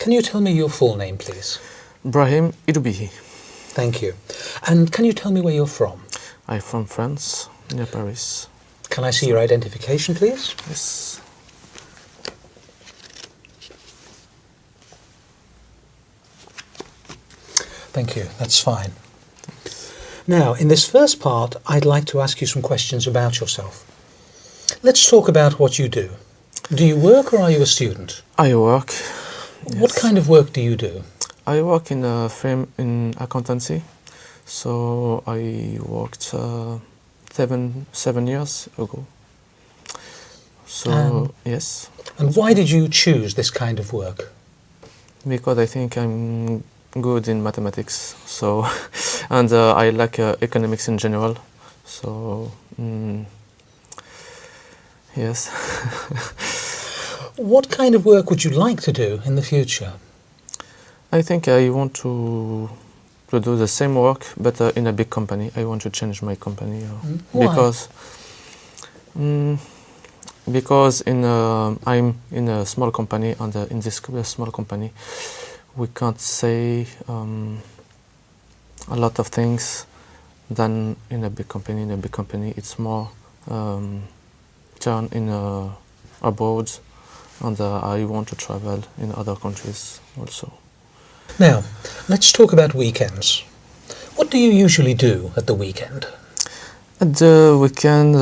Can you tell me your full name, please? Brahim Idoubihi. Thank you. And can you tell me where you're from? I'm from France, near Paris. Can I see your identification, please? Yes. Thank you. That's fine. Now, in this first part, I'd like to ask you some questions about yourself. Let's talk about what you do. Do you work or are you a student? I work. What kind of work do you do? I work in a firm in accountancy. So I worked 7 years ago. So yes. And why did you choose this kind of work? Because I think I'm good in mathematics. So and I like economics in general. So yes. What kind of work would you like to do in the future? I think I want to do the same work, but in a big company. I want to change my company Why? Because I'm in a small company, and in this small company, we can't say a lot of things than in a big company. In a big company, it's more turn in abroad, and I want to travel in other countries also. Now, let's talk about weekends. What do you usually do at the weekend? At the weekend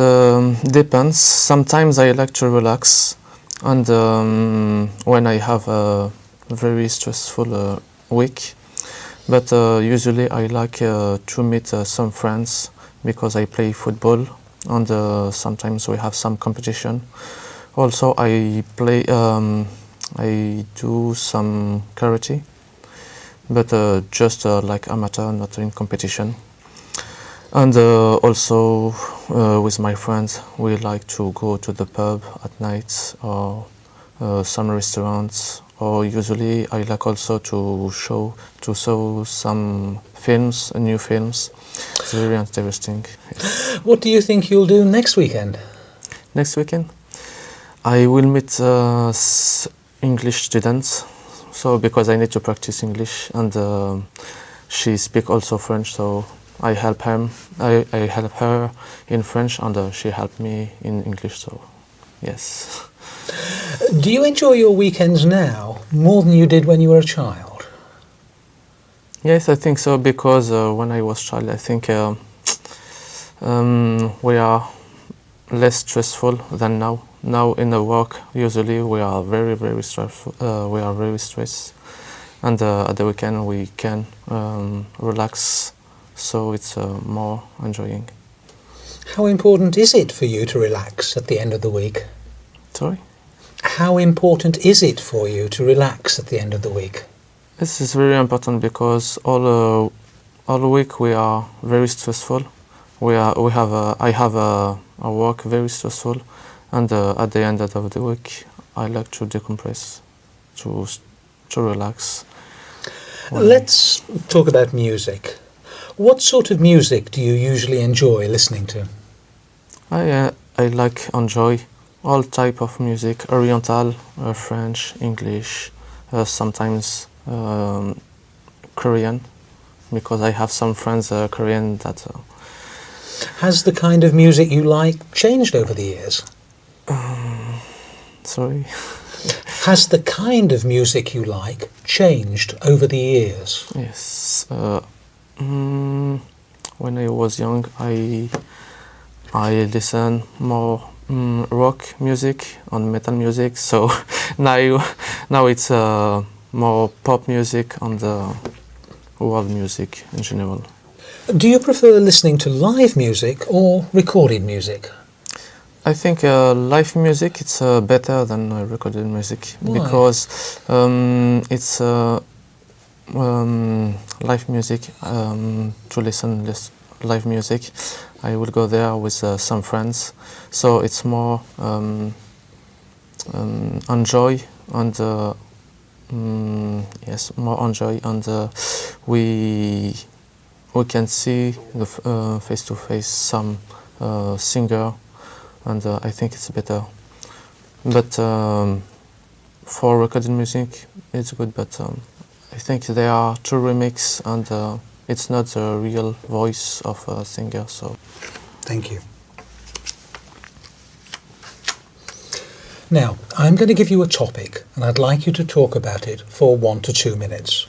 depends. Sometimes I like to relax, and when I have a very stressful week. But usually I like to meet some friends because I play football, and sometimes we have some competition. Also, I do some karate, but just like amateur, not in competition. And also with my friends, we like to go to the pub at night or some restaurants. Or usually, I like also to show some films, new films. It's very interesting. What do you think you'll do next weekend? Next weekend, I will meet English students. So because I need to practice English, and she speaks also French, so I help him. I help her in French, and she helped me in English. So, yes. Do you enjoy your weekends now more than you did when you were a child? Yes, I think so, because when I was child, I think we are less stressful than now. Now in the work, usually we are very, very stressful. We are very stressed, and at the weekend we can relax. So it's more enjoying. How important is it for you to relax at the end of the week? Sorry? How important is it for you to relax at the end of the week? This is very important because all week we are very stressful. I have a work very stressful, and at the end of the week I like to decompress, to relax. Let's talk about music. What sort of music do you usually enjoy listening to? I enjoy all type of music: Oriental, French, English, sometimes Korean, because I have some friends Korean that. Has the kind of music you like changed over the years? Sorry. Has the kind of music you like changed over the years? Yes. When I was young, I listened more rock music and metal music. So now it's more pop music and world music in general. Do you prefer listening to live music or recorded music? I think live music it's better than recorded music. Why? Because it's live music. To listen live music, I will go there with some friends, so it's more enjoy and yes, more enjoy, and we can see the face to face some singer, and I think it's better. But for recording music, it's good, but I think they are too remix, and it's not the real voice of a singer. So, Thank you. Now, I'm going to give you a topic, and I'd like you to talk about it for 1 to 2 minutes.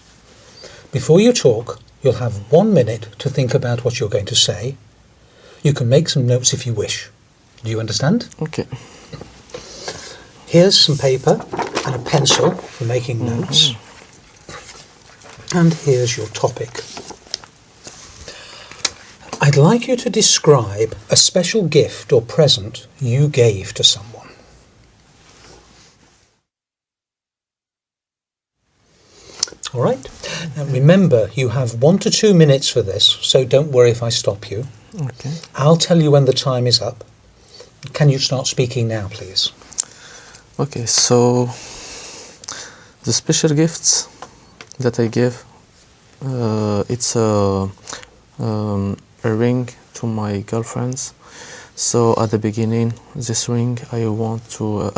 Before you talk, you'll have 1 minute to think about what you're going to say. You can make some notes if you wish. Do you understand? okay. Here's some paper and a pencil for making notes. And here's your topic. I'd like you to describe a special gift or present you gave to someone. All right. Now remember, you have 1 to 2 minutes for this, so don't worry if I stop you. Okay. I'll tell you when the time is up. Can you start speaking now, please? Okay, so the special gifts that I give, it's a ring to my girlfriends. So at the beginning, this ring I want to,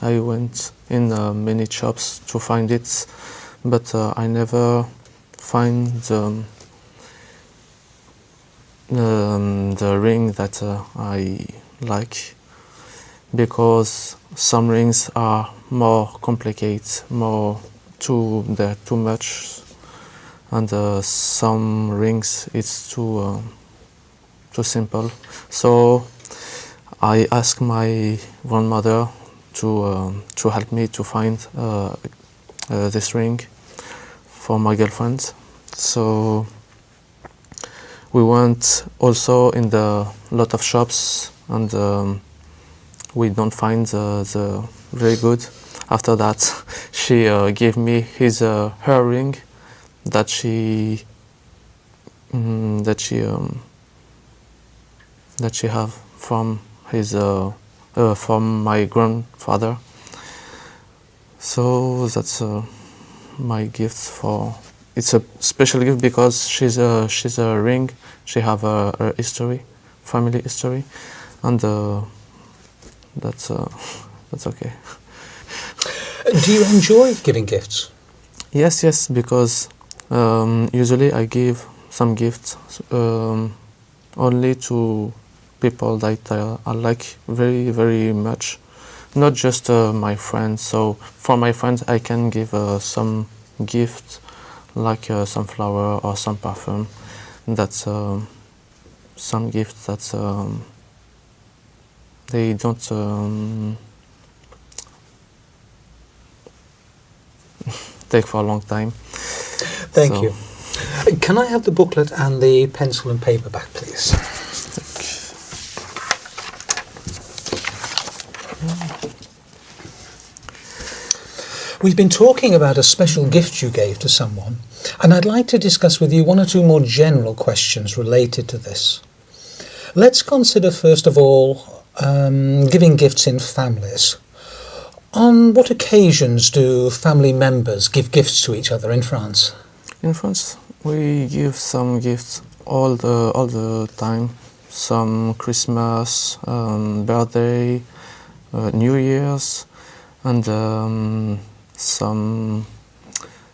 I went in many shops to find it, but I never find the ring that I like, because some rings are more complicated, they're too much, and some rings it's too simple. So I asked my grandmother to help me to find this ring for my girlfriend. So we went also in the lot of shops, and we don't find the very good. After that, she gave me her ring that she have from from my grandfather. So that's my gift for. It's a special gift because she's a ring. She have a history, family history, and that's okay. Do you enjoy giving gifts? Yes, because usually I give some gifts only to people that I like very, very much, not just my friends. So for my friends, I can give some gift, like some flower or some perfume. That's some gifts that they don't take for a long time. Thank you. Can I have the booklet and the pencil and paper back, please? We've been talking about a special gift you gave to someone, and I'd like to discuss with you 1 or 2 more general questions related to this. Let's consider first of all giving gifts in families. On what occasions do family members give gifts to each other in France? In France, we give some gifts all the time. Some Christmas, birthday, New Year's, and some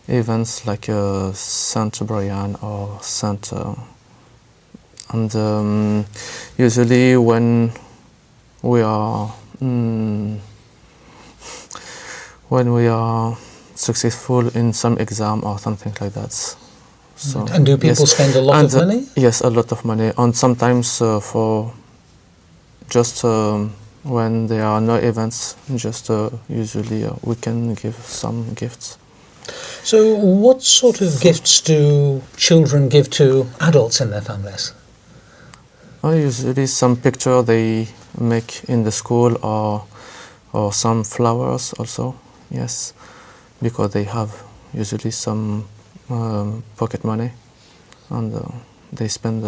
events like Saint Brian or Saint. And usually when we are successful in some exam or something like that. So, and do people spend a lot of money? Yes, a lot of money. And sometimes for just when there are no events, just usually we can give some gifts. So what sort of gifts do children give to adults in their families? Usually some picture they make in the school, or some flowers also. Yes, because they have usually some pocket money, and they spend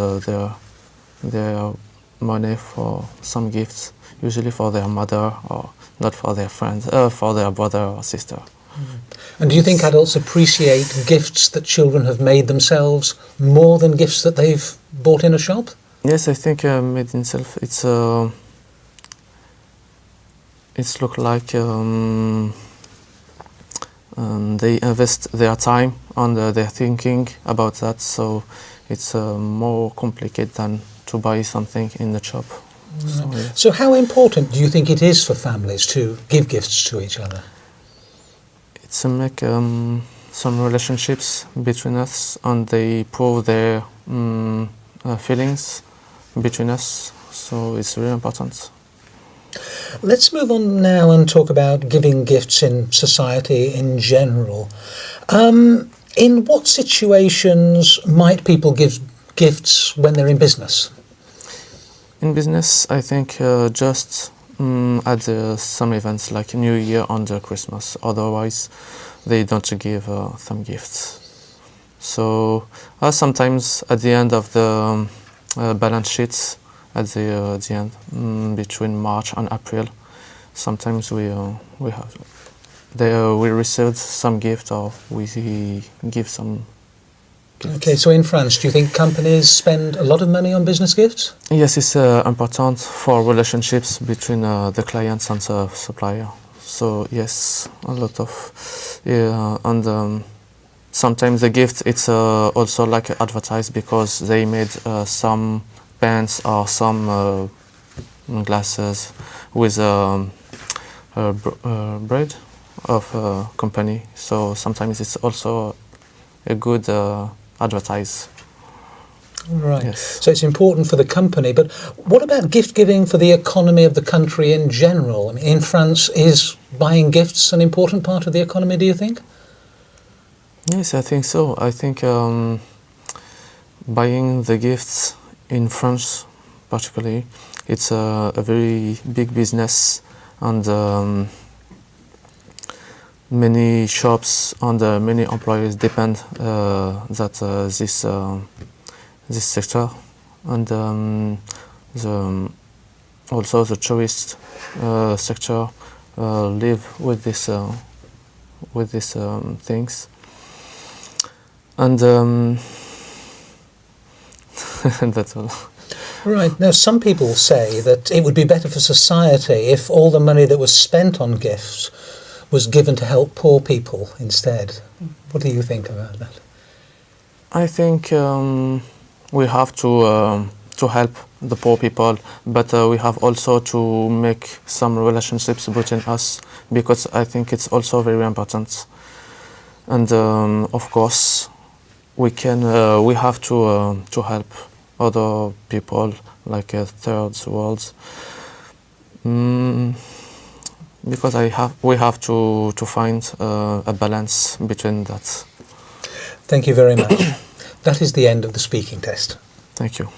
their money for some gifts, usually for their mother, or not for their friends, for their brother or sister. And do you think adults appreciate gifts that children have made themselves more than gifts that they've bought in a shop? Yes, I think made in self, It's look like they invest their time and their thinking about that, so it's more complicated than to buy something in the shop. So, yeah. So how important do you think it is for families to give gifts to each other? It's to make some relationships between us, and they prove their feelings between us, so it's really important. Let's move on now and talk about giving gifts in society in general. In what situations might people give gifts when they're in business? In business, I think just at some events like New Year and Christmas. Otherwise, they don't give some gifts. So sometimes at the end of the balance sheets, at the end between March and April, sometimes we received some gift, or we give some gifts. Okay, so in France, do you think companies spend a lot of money on business gifts? Yes, it's important for relationships between the clients and the supplier. So yes, a lot of, and sometimes the gift it's also like advertised, because they made some pens or some glasses with bread of a company. So sometimes it's also a good advertise. Right. Yes. So it's important for the company, but what about gift giving for the economy of the country in general? I mean, in France, is buying gifts an important part of the economy, do you think? Yes, I think so. I think buying the gifts in France, particularly, it's a very big business, and many shops and many employees depend this sector, and also the tourist sector live with this things, and that's all. Right. Now, some people say that it would be better for society if all the money that was spent on gifts was given to help poor people instead. What do you think about that? I think we have to help the poor people, but we have also to make some relationships between us, because I think it's also very important. And of course, we have to help other people like third world, because we have to find a balance between that. Thank you very much. That is the end of the speaking test. Thank you.